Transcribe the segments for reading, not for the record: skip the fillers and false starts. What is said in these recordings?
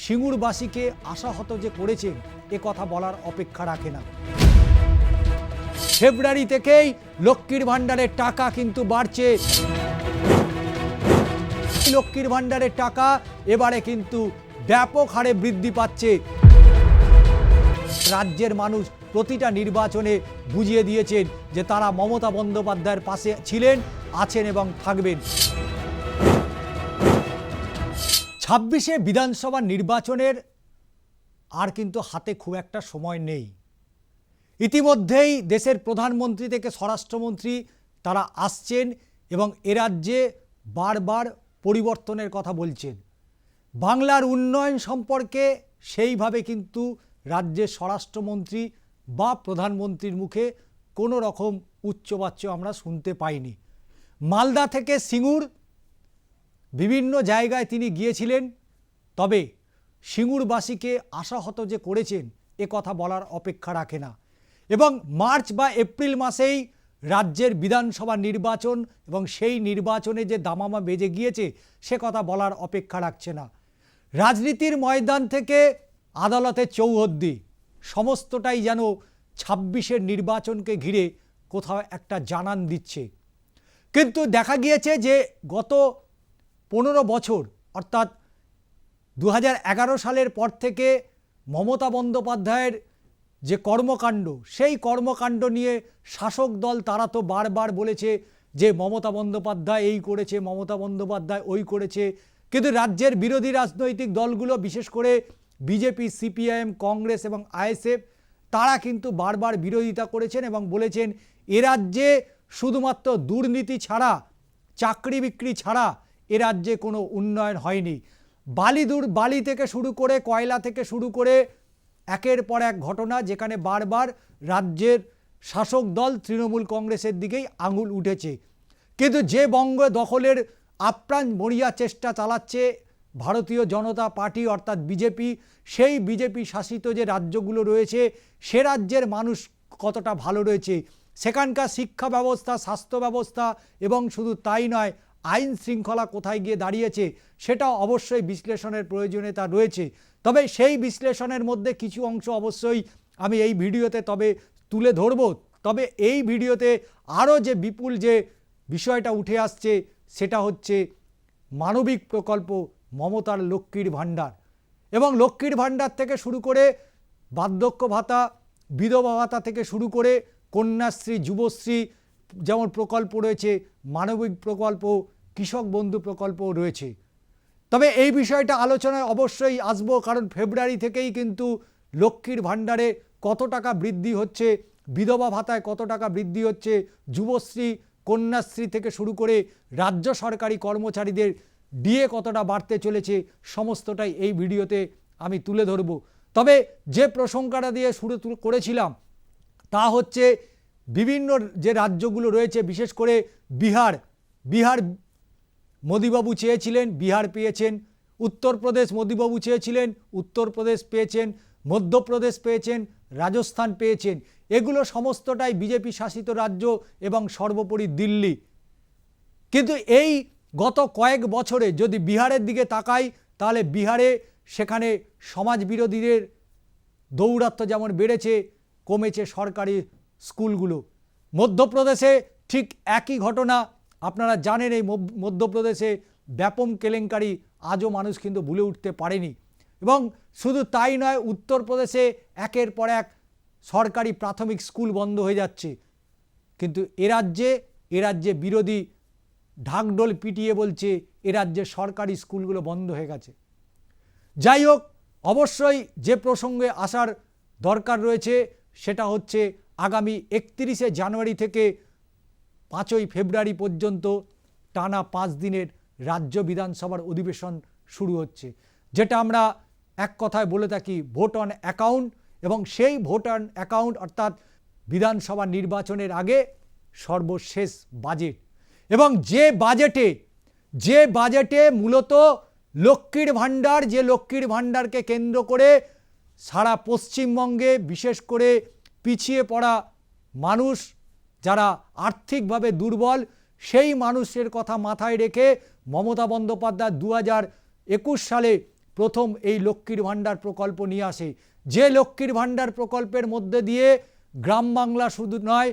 সিঙ্গুরবাসীকে আশাহত যে করেছেন এ কথা বলার অপেক্ষা রাখে না। ফেব্রুয়ারি থেকেই লক্ষ্মীর ভাণ্ডারের টাকা কিন্তু বাড়ছে। লক্ষ্মীর ভাণ্ডারের টাকা এবারে কিন্তু ব্যাপক হারে বৃদ্ধি পাচ্ছে। রাজ্যের মানুষ প্রতিটা নির্বাচনে বুঝিয়ে দিয়েছেন যে তারা মমতা বন্দ্যোপাধ্যায়ের পাশে ছিলেন, আছেন এবং থাকবেন। 26শে বিধানসভা নির্বাচনের আর কিন্তু হাতে খুব একটা সময় নেই। ইতিমধ্যেই দেশের প্রধানমন্ত্রী থেকে স্বরাষ্ট্রমন্ত্রী তারা আসছেন এবং এ রাজ্যে বারবার পরিবর্তনের কথা বলছেন। বাংলার উন্নয়ন সম্পর্কে সেইভাবে কিন্তু রাজ্যের স্বরাষ্ট্রমন্ত্রী বা প্রধানমন্ত্রীর মুখে কোনো রকম উচ্চবাচ্য আমরা শুনতে পাইনি। মালদা থেকে সিঙ্গুর বিভিন্ন জায়গায় তিনি গিয়েছিলেন, তবে সিঙ্গুরবাসীকে আশাহত যে করেছেন এ কথা বলার অপেক্ষা রাখে না। এবং মার্চ বা এপ্রিল মাসেই রাজ্যের বিধানসভা নির্বাচন এবং সেই নির্বাচনে যে দামামা বেজে গিয়েছে সে কথা বলার অপেক্ষা রাখছে না। রাজনীতির ময়দান থেকে আদালতের চৌহদ্দি সমস্তটাই যেন 26শে নির্বাচনকে ঘিরে কোথাও একটা জানান দিচ্ছে। কিন্তু দেখা গিয়েছে যে গত 15 বছর অর্থাৎ 2011 সালের পর থেকে মমতা বন্দ্যোপাধ্যায়ের যে কর্মকাণ্ড, সেই কর্মকাণ্ড নিয়ে শাসক দল তারা তো বারবার বলেছে যে মমতা বন্দ্যোপাধ্যায় এই করেছে, মমতা বন্দ্যোপাধ্যায় ওই করেছে। কিন্তু রাজ্যের বিরোধী রাজনৈতিক দলগুলো, বিশেষ করে বিজেপি, সিপিআইএম, কংগ্রেস এবং আইএসএফ, তারা কিন্তু বারবার বিরোধিতা করেছেন এবং বলেছেন এ রাজ্যে শুধুমাত্র দুর্নীতি ছাড়া, চাকরি বিক্রি ছাড়া এ রাজ্যে কোনো উন্নয়ন হয়নি। বালি থেকে শুরু করে, কয়লা থেকে শুরু করে একের পর এক ঘটনা, যেখানে বারবার রাজ্যের শাসক দল তৃণমূল কংগ্রেসের দিকেই আঙুল উঠেছে। কিন্তু যে বঙ্গ দখলের আপ্রাণ মরিয়া চেষ্টা চালাচ্ছে ভারতীয় জনতা পার্টি অর্থাৎ বিজেপি, সেই বিজেপি শাসিত যে রাজ্যগুলো রয়েছে সে রাজ্যের মানুষ কতটা ভালো রয়েছে, সেখানকার শিক্ষা ব্যবস্থা, স্বাস্থ্য ব্যবস্থা এবং শুধু তাই নয়, আইন শৃঙ্খলা কোথায় গিয়ে দাঁড়িয়েছে সেটা অবশ্যই বিশ্লেষণের প্রয়োজনীয়তা রয়েছে। তবে সেই বিশ্লেষণের মধ্যে কিছু অংশ অবশ্যই আমি এই ভিডিওতে তবে তুলে ধরব। তবে এই ভিডিওতে আরও যে বিপুল যে বিষয়টা উঠে আসছে সেটা হচ্ছে মানবিক প্রকল্প মমতার লক্ষ্মীর ভাণ্ডার। এবং লক্ষ্মীর ভাণ্ডার থেকে শুরু করে বার্ধক্য ভাতা, বিধবা ভাতা থেকে শুরু করে কন্যাশ্রী, যুবশ্রী যেমন প্রকল্প রয়েছে, মানবিক প্রকল্প, কৃষক বন্ধু প্রকল্পও রয়েছে। তবে এই বিষয়টা আলোচনায় অবশ্যই আসবো, কারণ ফেব্রুয়ারি থেকেই কিন্তু লক্ষ্মীর ভাণ্ডারে কত টাকা বৃদ্ধি হচ্ছে, বিধবা ভাতায় কত টাকা বৃদ্ধি হচ্ছে, যুবশ্রী, কন্যাশ্রী থেকে শুরু করে রাজ্য সরকারি কর্মচারীদের ডিএ কতটা বাড়তে চলেছে, সমস্তটাই এই ভিডিওতে আমি তুলে ধরব। তবে যে প্রসঙ্গটা দিয়ে শুরু করেছিলাম তা হচ্ছে বিভিন্ন যে রাজ্যগুলো রয়েছে, বিশেষ করে বিহার মোদিবাবু চেয়েছিলেন, বিহার পেয়েছেন। উত্তরপ্রদেশ মোদিবাবু চেয়েছিলেন, উত্তরপ্রদেশ পেয়েছেন। মধ্যপ্রদেশ পেয়েছেন, রাজস্থান পেয়েছেন। এগুলো সমস্তটাই বিজেপি শাসিত রাজ্য এবং সর্বোপরি দিল্লি। কিন্তু এই গত কয়েক বছরে যদি বিহারের দিকে তাকাই, তাহলে বিহারে সেখানে সমাজ বিরোধীদের দৌরাত্ম্য যেমন বেড়েছে, কমেছে সরকারি স্কুলগুলো। মধ্যপ্রদেশে ঠিক একই ঘটনা। আপনারা জানেন এই মধ্যপ্রদেশে ব্যাপক কেলেঙ্কারি আজও মানুষ কিন্তু ভুলে উঠতে পারেনি। এবং শুধু তাই নয়, উত্তরপ্রদেশে একের পর এক সরকারি প্রাথমিক স্কুল বন্ধ হয়ে যাচ্ছে। কিন্তু এ রাজ্যে বিরোধী ঢাকঢোল পিটিয়ে বলছে এ রাজ্যে সরকারি স্কুলগুলো বন্ধ হয়ে গেছে। যাই হোক, অবশ্যই যে প্রসঙ্গে আসার দরকার রয়েছে সেটা হচ্ছে আগামী 31শে জানুয়ারি থেকে 5ই ফেব্রুয়ারি পর্যন্ত টানা 5 দিনের রাজ্য বিধানসভার অধিবেশন শুরু হচ্ছে, যেটা আমরা এক কথায় বলে থাকি ভোট অন অ্যাকাউন্ট। এবং সেই ভোট অন অ্যাকাউন্ট অর্থাৎ বিধানসভা নির্বাচনের আগে সর্বশেষ বাজেট। এবং যে বাজেটে মূলত লক্ষ্মীর ভাণ্ডার, যে লক্ষ্মীর ভাণ্ডারকে কেন্দ্র করে সারা পশ্চিমবঙ্গে বিশেষ করে পিছিয়ে পড়া মানুষ, যারা আর্থিকভাবে দুর্বল, সেই মানুষের কথা মাথায় রেখে মমতা বন্দ্যোপাধ্যায় 2021 সালে প্রথম এই লক্ষ্মীর ভাণ্ডার প্রকল্প নিয়ে আসে, যে লক্ষ্মীর ভাণ্ডার প্রকল্পের মধ্যে দিয়ে গ্রাম বাংলা শুধু নয়,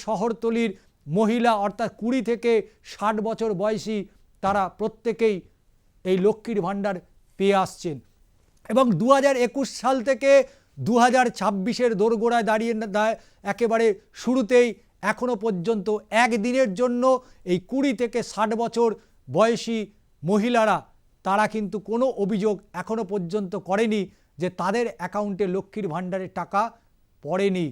শহরতলির মহিলা অর্থাৎ 20 থেকে 60 বছর বয়সী তারা প্রত্যেকেই এই লক্ষ্মীর ভাণ্ডার পেয়ে আসছেন। এবং 2021 সাল থেকে 2026-এর দোরগোড়ায় দাঁড়িয়ে একেবারে শুরুতেই এখনো পর্যন্ত একদিনের জন্য এই 20 থেকে 60 বছর বয়সী মহিলারা তারা কিন্তু কোনো অভিযোগ এখনো পর্যন্ত করেনি যে তাদের অ্যাকাউন্টে লক্ষ্মীর ভাণ্ডারের টাকা পড়েনি।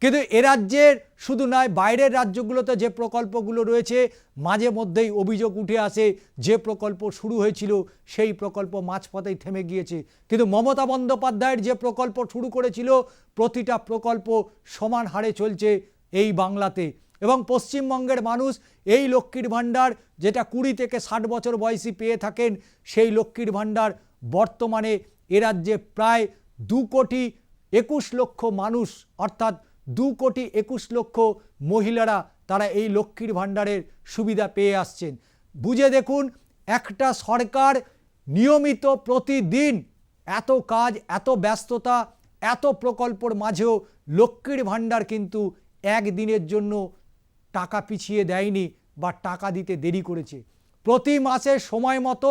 কিন্তু এ রাজ্যের শুধু নয়, বাইরের রাজ্যগুলোতে যে প্রকল্পগুলো রয়েছে মাঝে মধ্যেই অভিযোগ উঠে আসে যে প্রকল্প শুরু হয়েছিল সেই প্রকল্প মাঝপথেই থেমে গিয়েছে। কিন্তু মমতা বন্দ্যোপাধ্যায়ের যে প্রকল্প শুরু করেছিল প্রতিটা প্রকল্প সমান হারে চলছে এই বাংলাতে। এবং পশ্চিমবঙ্গের মানুষ এই লক্ষ্মীর ভাণ্ডার যেটা 20 থেকে 60 বছর বয়সী পেয়ে থাকেন, সেই লক্ষ্মীর ভাণ্ডার বর্তমানে এ রাজ্যে প্রায় 2,21,00,000 মানুষ অর্থাৎ 2,21,00,000 মহিলারা তারা এই লক্ষ্মীর ভাণ্ডারের সুবিধা পেয়ে আসছেন। বুঝে দেখুন, একটা সরকার নিয়মিত প্রতিদিন এত কাজ, এত ব্যস্ততা, এত প্রকল্পর মাঝেও লক্ষ্মীর ভাণ্ডার কিন্তু একদিনের জন্য টাকা পিছিয়ে দেয়নি বা টাকা দিতে দেরি করেছে। প্রতি মাসে সময় মতো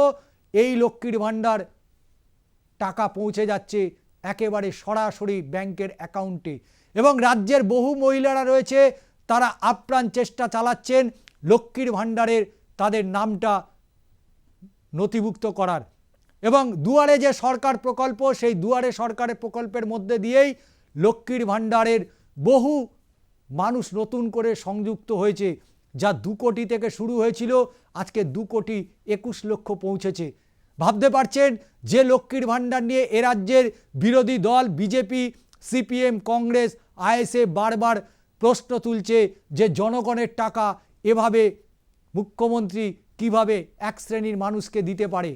এই লক্ষ্মীর ভাণ্ডার টাকা পৌঁছে যাচ্ছে একেবারে সরাসরি ব্যাংকের অ্যাকাউন্টে। এবং রাজ্যের বহু মহিলারা রয়েছে তারা আপ্রাণ চেষ্টা চালাচ্ছেন লক্ষ্মীর ভাণ্ডারের তাদের নামটা নথিভুক্ত করার। এবং দুয়ারে যে সরকার প্রকল্প, সেই দুয়ারে সরকারের প্রকল্পের মধ্যে দিয়েই লক্ষ্মীর ভাণ্ডারের বহু মানুষ নতুন করে সংযুক্ত হয়েছে, যা 2 কোটি থেকে শুরু হয়েছিল আজকে 2,21,00,000 পৌঁছেছে। ভাবতে পারছেন যে লক্ষ্মীর ভাণ্ডার নিয়ে এ রাজ্যের বিরোধী দল বিজেপি, সিপিএম, কংগ্রেস, আইএসএফ বারবার প্রশ্ন তুলছে যে জনগণের টাকা এভাবে মুখ্যমন্ত্রী কিভাবে এক শ্রেণীর মানুষকে দিতে পারে।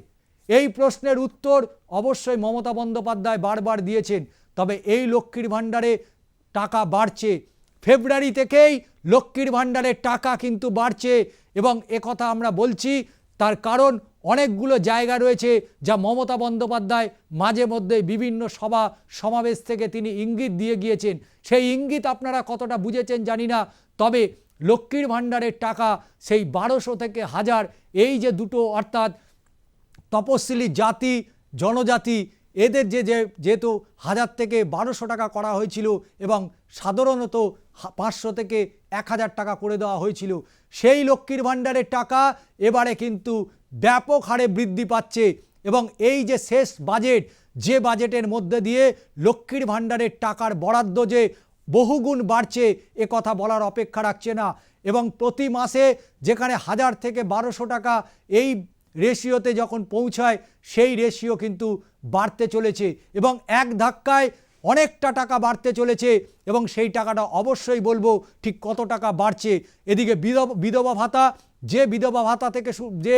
এই প্রশ্নের উত্তর অবশ্যই মমতা বন্দ্যোপাধ্যায় বারবার দিয়েছেন। তবে এই লক্ষ্মীর ভাণ্ডারে টাকা বাড়ছে, ফেব্রুয়ারি থেকেই লক্ষ্মীর ভাণ্ডারের টাকা কিন্তু বাড়ছে। এবং একথা আমরা বলছি তার কারণ অনেকগুলো জায়গা রয়েছে যা মমতা বন্দ্যোপাধ্যায় মাঝে মধ্যে বিভিন্ন সভা সমাবেশ থেকে তিনি ইঙ্গিত দিয়ে গিয়েছেন। সেই ইঙ্গিত আপনারা কতটা বুঝেছেন জানি না, তবে লক্ষ্মীর ভাণ্ডারের টাকা সেই 1200 থেকে 1000 এই যে দুটো অর্থাৎ তপশিলি জাতি জনজাতি এদের যেহেতু 1000 থেকে 1200 টাকা করা হয়েছিল এবং সাধারণত 500 থেকে 1000 টাকা করে দেওয়া হয়েছিল, সেই লক্ষ্মীর ভাণ্ডারের টাকা এবারে কিন্তু ব্যাপক হারে বৃদ্ধি পাচ্ছে। এবং এই যে শেষ বাজেট, যে বাজেটের মধ্যে দিয়ে লক্ষ্মীর ভাণ্ডারের টাকার বরাদ্দ যে বহুগুণ বাড়ছে এ কথা বলার অপেক্ষা রাখছে না। এবং প্রতি মাসে যেখানে 1000 থেকে 1200 টাকা এই রেশিওতে যখন পৌঁছায়, সেই রেশিও কিন্তু বাড়তে চলেছে এবং এক ধাক্কায় অনেকটা টাকা বাড়তে চলেছে। এবং সেই টাকাটা অবশ্যই বলবো ঠিক কত টাকা বাড়ছে। এদিকে বিধবা ভাতা, যে বিধবা ভাতা থেকে যে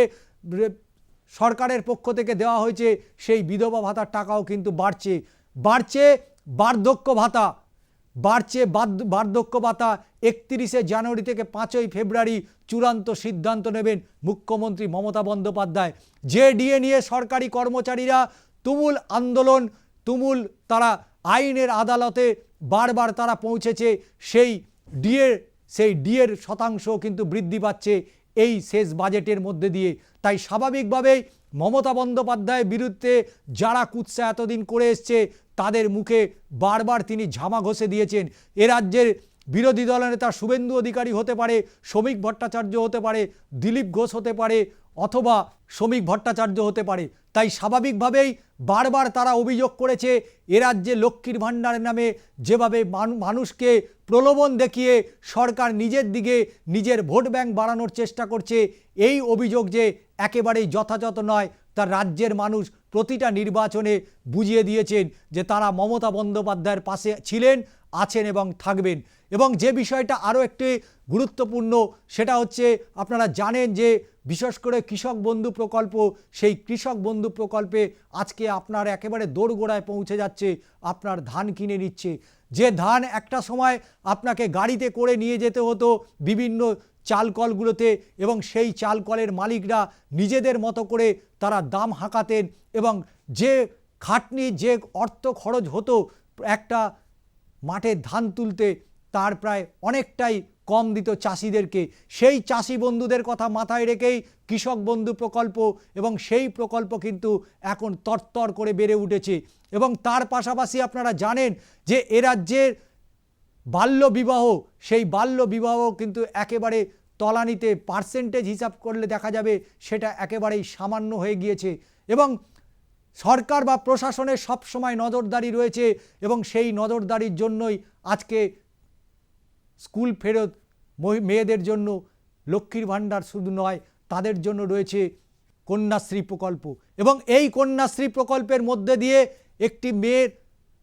সরকারের পক্ষ থেকে দেওয়া হয়েছে সেই বিধবা ভাতার টাকাও কিন্তু বাড়ছে। বার্ধক্য ভাতা বাড়ছে। বার্ধক্য ভাতা 31শে জানুয়ারি থেকে 5ই ফেব্রুয়ারি চূড়ান্ত সিদ্ধান্ত নেবেন মুখ্যমন্ত্রী মমতা বন্দ্যোপাধ্যায়। যে ডিএ নিয়ে সরকারি কর্মচারীরা তুমুল আন্দোলন, তারা আইনের আদালতে বারবার তারা পৌঁছেছে, সেই ডিএর শতাংশ কিন্তু বৃদ্ধি পাচ্ছে এই শেষ বাজেটের মধ্যে দিয়ে। তাই স্বাভাবিকভাবেই মমতা বন্দ্যোপাধ্যায়ের বিরুদ্ধে যারা কুৎসা এতদিন করে এসছে তাদের মুখে বারবার তিনি ঝামা ঘষে দিয়েছেন। এ রাজ্যের বিরোধী দলনেতা শুভেন্দু অধিকারী হতে পারে, শ্রমিক ভট্টাচার্য হতে পারে, দিলীপ ঘোষ হতে পারে অথবা শ্রমিক ভট্টাচার্য হতে পারে। তাই স্বাভাবিকভাবেই বারবার তারা অভিযোগ করেছে এ রাজ্যে লক্ষ্মীর ভাণ্ডারের নামে যেভাবে মানুষকে প্রলোভন দেখিয়ে সরকার নিজের দিকে নিজের ভোট ব্যাংক বাড়ানোর চেষ্টা করছে, এই অভিযোগ যে একেবারেই যথাযথ নয়। তার রাজ্যের মানুষ প্রতিটা নির্বাচনে বুঝিয়ে দিয়েছেন যে তারা মমতা বন্দ্যোপাধ্যায়ের পাশে ছিলেন, আছেন এবং থাকবেন। এবং যে বিষয়টা আরও একটি গুরুত্বপূর্ণ সেটা হচ্ছে, আপনারা জানেন যে বিশেষ করে কৃষক বন্ধু প্রকল্প, সেই কৃষক বন্ধু প্রকল্পে আজকে আপনার একেবারে দোরগোড়ায় পৌঁছে যাচ্ছে, আপনার ধান কিনে নিচ্ছে। যে ধান একটা সময় আপনাকে গাড়িতে করে নিয়ে যেতে হতো বিভিন্ন চালকলগুলোতে, এবং সেই চালকলের মালিকরা নিজেদের মতো করে তারা দাম হাঁকাতেন, এবং যে খাটনি, যে অর্থ খরচ হতো একটা মাঠে ধান তুলতে, তার প্রায় অনেকটাই কম দিত চাষিদেরকে। সেই চাষি বন্ধুদের কথা মাথায় রেখেই কৃষক বন্ধু প্রকল্প, এবং সেই প্রকল্প কিন্তু এখন তরতর করে বেড়ে উঠেছে। এবং তার পাশাপাশি আপনারা জানেন যে এ রাজ্যের বাল্য বিবাহ, সেই বাল্য বিবাহ কিন্তু একেবারে তলানিতে, পার্সেন্টেজ হিসাব করলে দেখা যাবে সেটা একেবারেই সামান্য হয়ে গিয়েছে। এবং সরকার বা প্রশাসনের সবসময় নজরদারি রয়েছে, এবং সেই নজরদারির জন্যই আজকে স্কুল ফেরত মেয়েদের জন্য লক্ষ্মীর ভাণ্ডার শুধু নয়, তাদের জন্য রয়েছে কন্যাশ্রী প্রকল্প। এবং এই কন্যাশ্রী প্রকল্পের মধ্যে দিয়ে একটি মেয়ের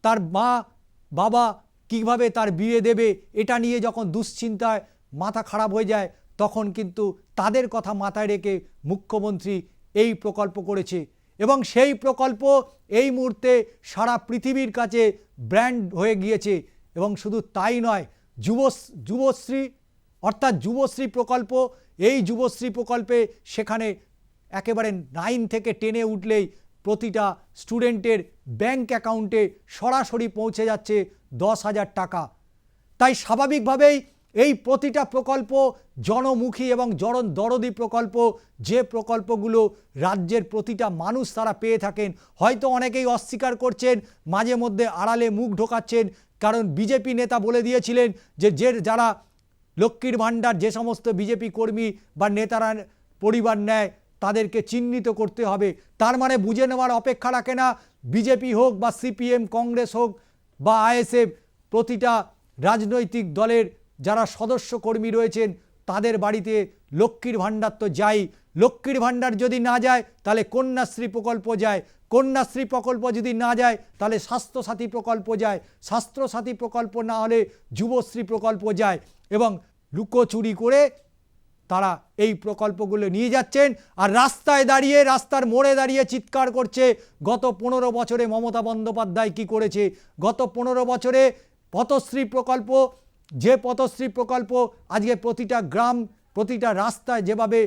তার মা বাবা কিভাবে তার বিয়ে দেবে, এটা নিয়ে যখন দুশ্চিন্তায় মাথা খারাপ হয়ে যায়, তখন কিন্তু তাদের কথা মাথায় রেখে মুখ্যমন্ত্রী এই প্রকল্প করেছে। এবং সেই প্রকল্প এই মুহূর্তে সারা পৃথিবীর কাছে ব্র্যান্ড হয়ে গিয়েছে। এবং শুধু তাই নয়, যুবশ্রী অর্থাৎ যুবশ্রী প্রকল্প, এই যুবশ্রী প্রকল্পে সেখানে একেবারে 9 থেকে 10-এ উঠলেই প্রতিটা স্টুডেন্টের ব্যাংক অ্যাকাউন্টে সরাসরি পৌঁছে যাচ্ছে 10,000 টাকা। তাই স্বাভাবিকভাবেই এই প্রতিটা প্রকল্প জনমুখী এবং জনদরদি প্রকল্প, যে প্রকল্পগুলো রাজ্যের প্রতিটা মানুষ তারা পেয়ে থাকেন। হয়তো অনেকেই অস্বীকার করছেন, মাঝে মধ্যে আড়ালে মুখ ঢোকাচ্ছেন, কারণ বিজেপি নেতা বলে দিয়েছিলেন যে যারা লক্ষ্মীর ভাণ্ডার, যে সমস্ত বিজেপি কর্মী বা নেতারা পরিবার নেয় তাদেরকে চিহ্নিত করতে হবে। তার মানে বুঝে নেওয়ার অপেক্ষা রাখে না, বিজেপি হোক বা সিপিএম, কংগ্রেস হোক বা আইএসএফ, প্রতিটা রাজনৈতিক দলের যারা সদস্য কর্মী রয়েছেন তাদের বাড়িতে লক্ষ্মীর ভাণ্ডার তো যাই। লক্ষ্মীর ভাণ্ডার যদি না যায় তাহলে কন্যাশ্রী প্রকল্প যায়, কন্যাশ্রী প্রকল্প যদি না যায় তাহলে স্বাস্থ্যসাথী প্রকল্প যায়, স্বাস্থ্যসাথী প্রকল্প না হলে যুবশ্রী প্রকল্প যায়। এবং লুকোচুরি করে তারা এই প্রকল্পগুলো নিয়ে যাচ্ছেন, আর রাস্তায় দাঁড়িয়ে, রাস্তার মোড়ে দাঁড়িয়ে চিৎকার করছে গত 15 বছরে মমতা বন্দ্যোপাধ্যায় কি করেছে। গত 15 বছরে পথশ্রী প্রকল্প, যে পথশ্রী প্রকল্প আজকে প্রতিটা গ্রাম, প্রতিটা রাস্তায় যেভাবে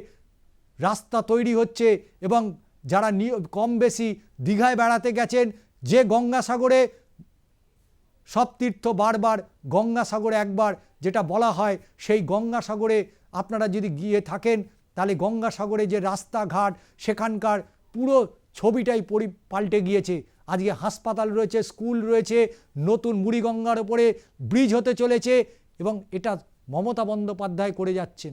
রাস্তা তৈরি হচ্ছে, এবং যারা কম বেশি দীঘায় বেড়াতে গেছেন, যে গঙ্গাসাগরে সব তীর্থ বারবার, গঙ্গাসাগরে একবার যেটা বলা হয়, সেই গঙ্গাসাগরে আপনারা যদি গিয়ে থাকেন তাহলে গঙ্গাসাগরে যে রাস্তাঘাট, সেখানকার পুরো ছবিটাই পাল্টে গিয়েছে। আজকে হাসপাতাল রয়েছে, স্কুল রয়েছে, নতুন বুড়িগঙ্গার ওপরে ব্রিজ হতে চলেছে, এবং এটা মমতা বন্দ্যোপাধ্যায় করে যাচ্ছেন।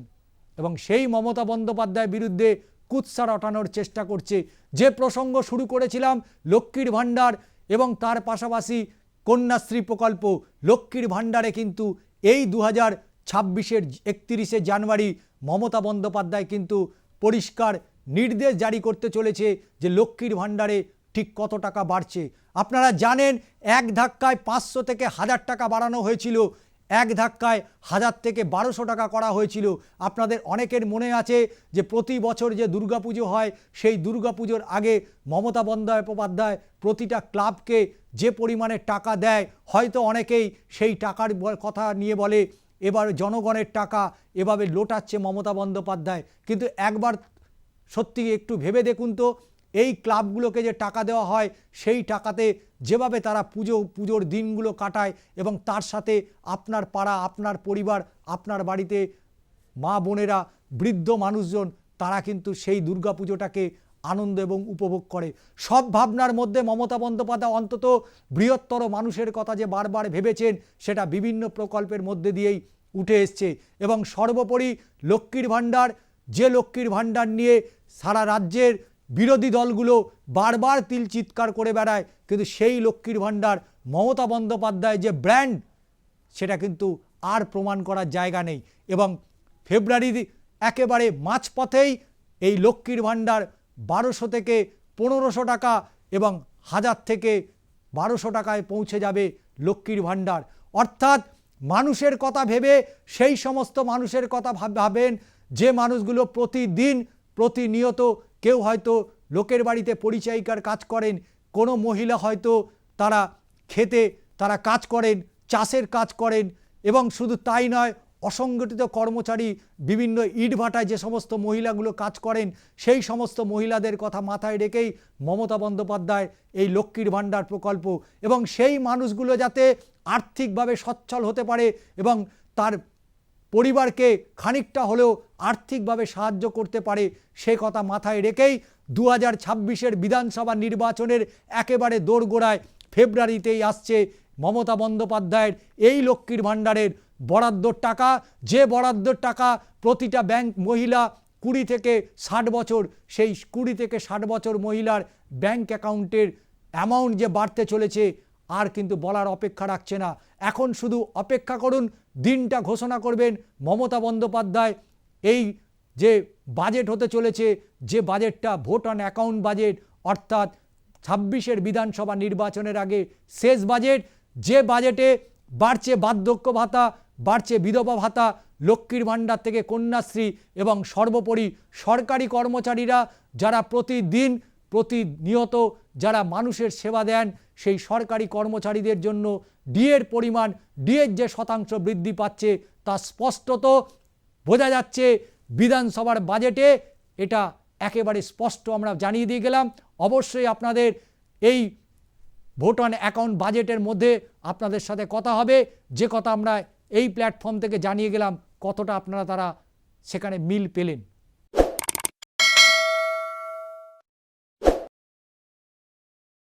এবং সেই মমতা বন্দ্যোপাধ্যায়ের বিরুদ্ধে কুৎসা রটানোর চেষ্টা করছে। যে প্রসঙ্গ শুরু করেছিলাম লক্ষ্মীর ভাণ্ডার এবং তার পাশাপাশি কন্যাশ্রী প্রকল্প, লক্ষ্মীর ভাণ্ডারে কিন্তু এই 2026-এর 31শে জানুয়ারি মমতা বন্দ্যোপাধ্যায় কিন্তু পরিষ্কার নির্দেশ জারি করতে চলেছে যে লক্ষ্মীর ভাণ্ডারে ঠিক কত টাকা বাড়ছে। আপনারা জানেন এক ধাক্কায় 500 থেকে 1000 টাকা বাড়ানো হয়েছিল, এক ধাক্কায় 1000 থেকে 1200 টাকা করা হয়েছিল। আপনাদের অনেকের মনে আছে যে প্রতি বছর যে দুর্গাপুজো হয়, সেই দুর্গাপুজোর আগে মমতা বন্দ্যোপাধ্যায় প্রতিটা ক্লাবকে যে পরিমাণে টাকা দেয়, হয়তো অনেকেই সেই টাকার কথা নিয়ে বলে এবার জনগণের টাকা এভাবে লোটাচ্ছে মমতা বন্দ্যোপাধ্যায়। কিন্তু একবার সত্যি একটু ভেবে দেখুন তো, এই ক্লাবগুলোকে যে টাকা দেওয়া হয়, সেই টাকাতে যেভাবে তারা পুজোর দিনগুলো কাটায়, এবং তার সাথে আপনার পাড়া, আপনার পরিবার, আপনার বাড়িতে মা বোনেরা, বৃদ্ধ মানুষজন, তারা কিন্তু সেই দুর্গাপুজোটাকে আনন্দ এবং উপভোগ করে। সব ভাবনার মধ্যে মমতা বন্দ্যোপাধ্যায় অন্তত বৃহত্তর মানুষের কথা যে বারবার ভেবেছেন, সেটা বিভিন্ন প্রকল্পের মধ্যে দিয়েই উঠে এসছে। এবং সর্বোপরি লক্ষ্মীর ভাণ্ডার, যে লক্ষ্মীর ভাণ্ডার নিয়ে সারা রাজ্যের বিরোধী দলগুলো বারবার তিল চিৎকার করে বেড়ায়, কিন্তু সেই লক্ষ্মীর ভাণ্ডার, মমতা বন্দ্যোপাধ্যায় যে ব্র্যান্ড, সেটা কিন্তু আর প্রমাণ করার জায়গা নেই। এবং ফেব্রুয়ারি একেবারে মাঝপথেই এই লক্ষ্মীর ভাণ্ডার 1200 থেকে 1500 টাকা এবং 1000 থেকে 1200 টাকায় পৌঁছে যাবে লক্ষ্মীর ভাণ্ডার। অর্থাৎ মানুষের কথা ভেবে, সেই সমস্ত মানুষের কথা ভাবেন যে মানুষগুলো প্রতিদিন প্রতিনিয়ত, কেউ হয়তো লোকের বাড়িতে পরিচায়িকার কাজ করেন, কোনো মহিলা হয়তো তারা খেতে তারা কাজ করেন, চাষের কাজ করেন, এবং শুধু তাই নয়, অসংগঠিত কর্মচারী, বিভিন্ন ইটভাটায় যে সমস্ত মহিলাগুলো কাজ করেন, সেই সমস্ত মহিলাদের কথা মাথায় রেখেই মমতা বন্দ্যোপাধ্যায় এই লক্ষ্মীর ভাণ্ডার প্রকল্প, এবং সেই মানুষগুলো যাতে আর্থিকভাবে সচ্ছল হতে পারে এবং তার পরিবারকে খানিকটা হলেও আর্থিকভাবে সাহায্য করতে পারে, সে কথা মাথায় রেখেই 2026-এর বিধানসভা নির্বাচনের একেবারে দোরগোড়ায় ফেব্রুয়ারিতেই আসছে মমতা বন্দ্যোপাধ্যায়ের এই লক্ষ্মীর ভাণ্ডারের বরাদ্দর টাকা। যে বরাদ্দর টাকা প্রতিটা ব্যাংক মহিলা 20 থেকে 60 বছর, সেই 20 থেকে 60 বছর মহিলার ব্যাংক অ্যাকাউন্টের অ্যামাউন্ট যে বাড়তে চলেছে আর কিন্তু বলার অপেক্ষা রাখছে না। এখন শুধু অপেক্ষা করুন, দিনটা ঘোষণা করবেন মমতা বন্দ্যোপাধ্যায়। এই যে বাজেট হতে চলেছে, যে বাজেটটা ভোট অন অ্যাকাউন্ট বাজেট, অর্থাৎ 26-এর বিধানসভা নির্বাচনের আগে শেষ বাজেট, যে বাজেটে বাড়ছে বার্ধক্য ভাতা, বাড়ছে বিধবা ভাতা, লক্ষ্মীর ভাণ্ডার থেকে কন্যাশ্রী, এবং সর্বোপরি সরকারি কর্মচারীরা যারা প্রতিনিয়ত যারা মানুষের সেবা দেন, সেই সরকারি কর্মচারীদের জন্য ডিএর পরিমাণ, ডিএর যে শতাংশ বৃদ্ধি পাচ্ছে, তা স্পষ্টত বোঝা যাচ্ছে বিধানসভার বাজেটে। এটা একেবারে স্পষ্ট আমরা জানিয়ে দিয়ে গেলাম। অবশ্যই আপনাদের এই ভোট অন অ্যাকাউন্ট বাজেটের মধ্যে আপনাদের সাথে কথা হবে, যে কথা আমরা এই প্ল্যাটফর্ম থেকে জানিয়ে গেলাম, কতটা আপনারা তারা সেখানে মিল পেলেন।